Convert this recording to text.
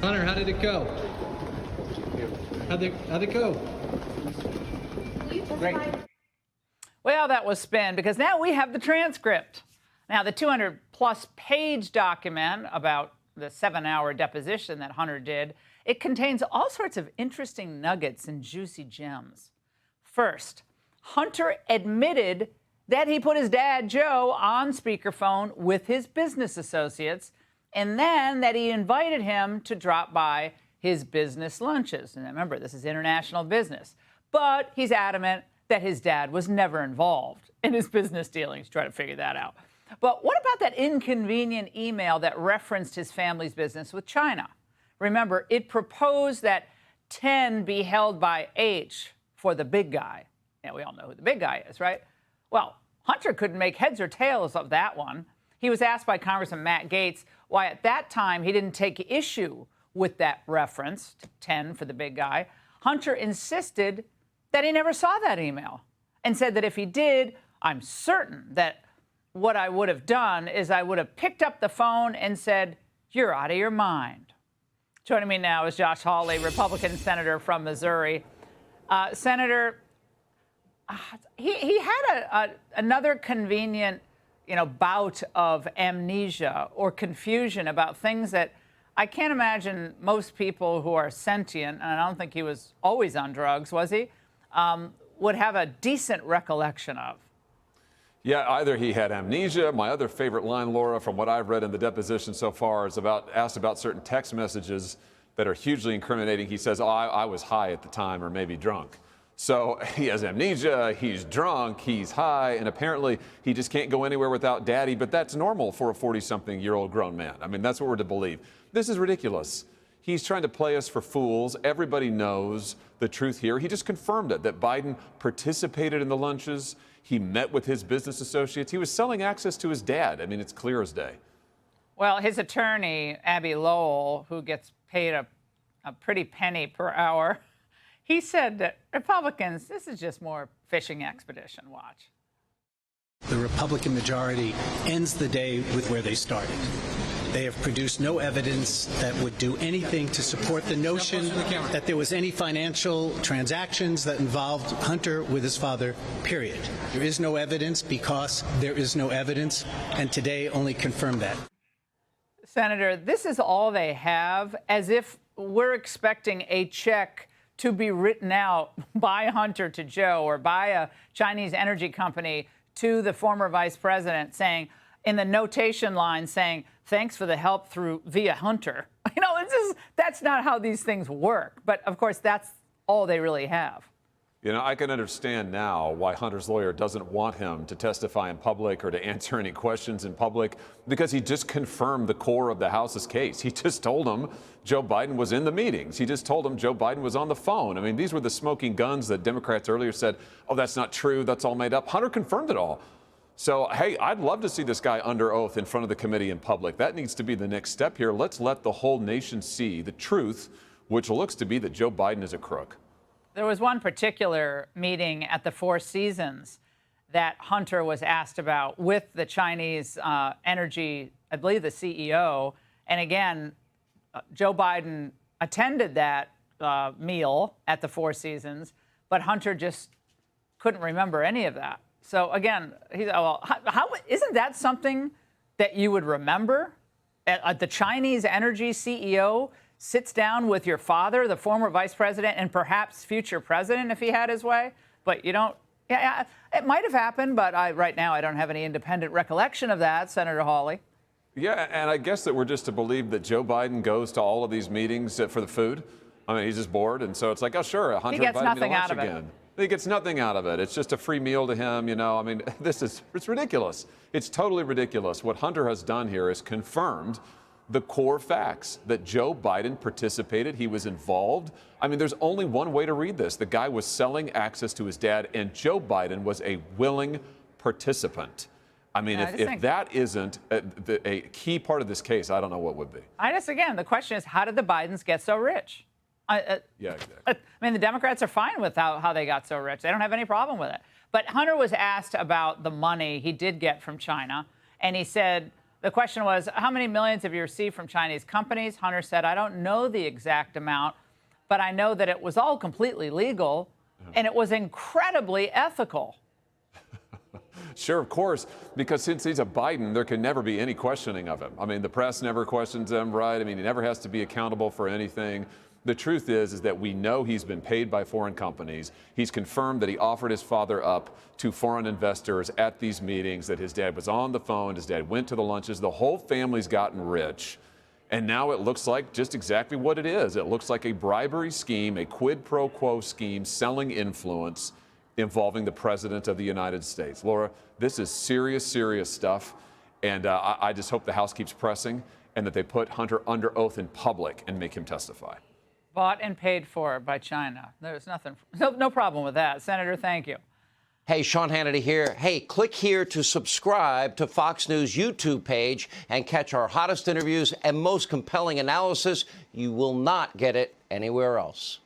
Hunter, how did it go? How'd it go? Great. Well, that was spin because now we have the transcript. Now, the 200-plus page document about the 7-hour deposition that Hunter did, it contains all sorts of interesting nuggets and juicy gems. First, Hunter admitted that he put his dad, Joe, on speakerphone with his business associates, and then that he invited him to drop by his business lunches. And remember, this is international business. But he's adamant that his dad was never involved in his business dealings. Try to figure that out. But what about that inconvenient email that referenced his family's business with China? Remember, it proposed that 10 be held by H for the big guy. Yeah, we all know who the big guy is, right? Well, Hunter couldn't make heads or tails of that one. He was asked by Congressman Matt Gaetz why at that time he didn't take issue with that reference to 10 for the big guy. Hunter insisted that he never saw that email and said that if he did, I'm certain that what I would have done is I would have picked up the phone and said, "You're out of your mind." Joining me now is Josh Hawley, Republican senator from Missouri. Senator, he had another convenient, bout of amnesia or confusion about things that I can't imagine most people who are sentient, and I don't think he was always on drugs, was he, would have a decent recollection of. Yeah, either he had amnesia. My other favorite line, Laura, from what I've read in the deposition so far is asked about certain text messages that are hugely incriminating. He says, I was high at the time or maybe drunk. So he has amnesia, he's drunk, he's high, and apparently he just can't go anywhere without daddy, but that's normal for a 40-something-year-old grown man. I mean, that's what we're to believe. This is ridiculous. He's trying to play us for fools. Everybody knows the truth here. He just confirmed it, that Biden participated in the lunches. He met with his business associates. He was selling access to his dad. I mean, it's clear as day. Well, his attorney, Abby Lowell, who gets paid a pretty penny per hour, he said that Republicans, this is just more fishing expedition. Watch. The Republican majority ends the day with where they started. They have produced no evidence that would do anything to support the notion that there was any financial transactions that involved Hunter with his father, period. There is no evidence because there is no evidence, and today only confirmed that. Senator, this is all they have, as if we're expecting a check to be written out by Hunter to Joe or by a Chinese energy company to the former vice president saying, in the notation line saying, thanks for the help via Hunter. That's not how these things work. But of course, that's all they really have. I can understand now why Hunter's lawyer doesn't want him to testify in public or to answer any questions in public, because he just confirmed the core of the House's case. He just told him Joe Biden was in the meetings. He just told him Joe Biden was on the phone. I mean, these were the smoking guns that Democrats earlier said, oh, that's not true, that's all made up. Hunter confirmed it all. So, hey, I'd love to see this guy under oath in front of the committee in public. That needs to be the next step here. Let's let the whole nation see the truth, which looks to be that Joe Biden is a crook. There was one particular meeting at the Four Seasons that Hunter was asked about with the Chinese energy, I believe the CEO. And again, Joe Biden attended that meal at the Four Seasons, but Hunter just couldn't remember any of that. So again, how isn't that something that you would remember? The Chinese energy CEO sits down with your father, the former vice president, and perhaps future president if he had his way. But you don't. Yeah, it might have happened, but right now I don't have any independent recollection of that, Senator Hawley. Yeah, and I guess that we're just to believe that Joe Biden goes to all of these meetings for the food. I mean, he's just bored, and so it's like, oh, sure, Hunter invited me to lunch again. He gets nothing out of it. It's just a free meal to him, I mean, it's ridiculous. It's totally ridiculous. What Hunter has done here is confirmed the core facts that Joe Biden participated. He was involved. I mean, there's only one way to read this. The guy was selling access to his dad, and Joe Biden was a willing participant. I mean, if that isn't a key part of this case, I don't know what would be. Again, the question is, how did the Bidens get so rich? Yeah, exactly. I mean, the Democrats are fine with how they got so rich. They don't have any problem with it. But Hunter was asked about the money he did get from China, and he said, The question was, how many millions have you received from Chinese companies? Hunter said, I don't know the exact amount, but I know that it was all completely legal and it was incredibly ethical. Sure, of course, because since he's a Biden, there can never be any questioning of him. I mean, the press never questions him, right? I mean, he never has to be accountable for anything. The truth is that we know he's been paid by foreign companies. He's confirmed that he offered his father up to foreign investors at these meetings, that his dad was on the phone, his dad went to the lunches. The whole family's gotten rich. And now it looks like just exactly what it is. It looks like a bribery scheme, a quid pro quo scheme, selling influence involving the President of the United States. Laura, this is serious, serious stuff. And I just hope the House keeps pressing and that they put Hunter under oath in public and make him testify. Bought and paid for by China. There's no problem with that. Senator, thank you. Hey, Sean Hannity here. Hey, click here to subscribe to Fox News YouTube page and catch our hottest interviews and most compelling analysis. You will not get it anywhere else.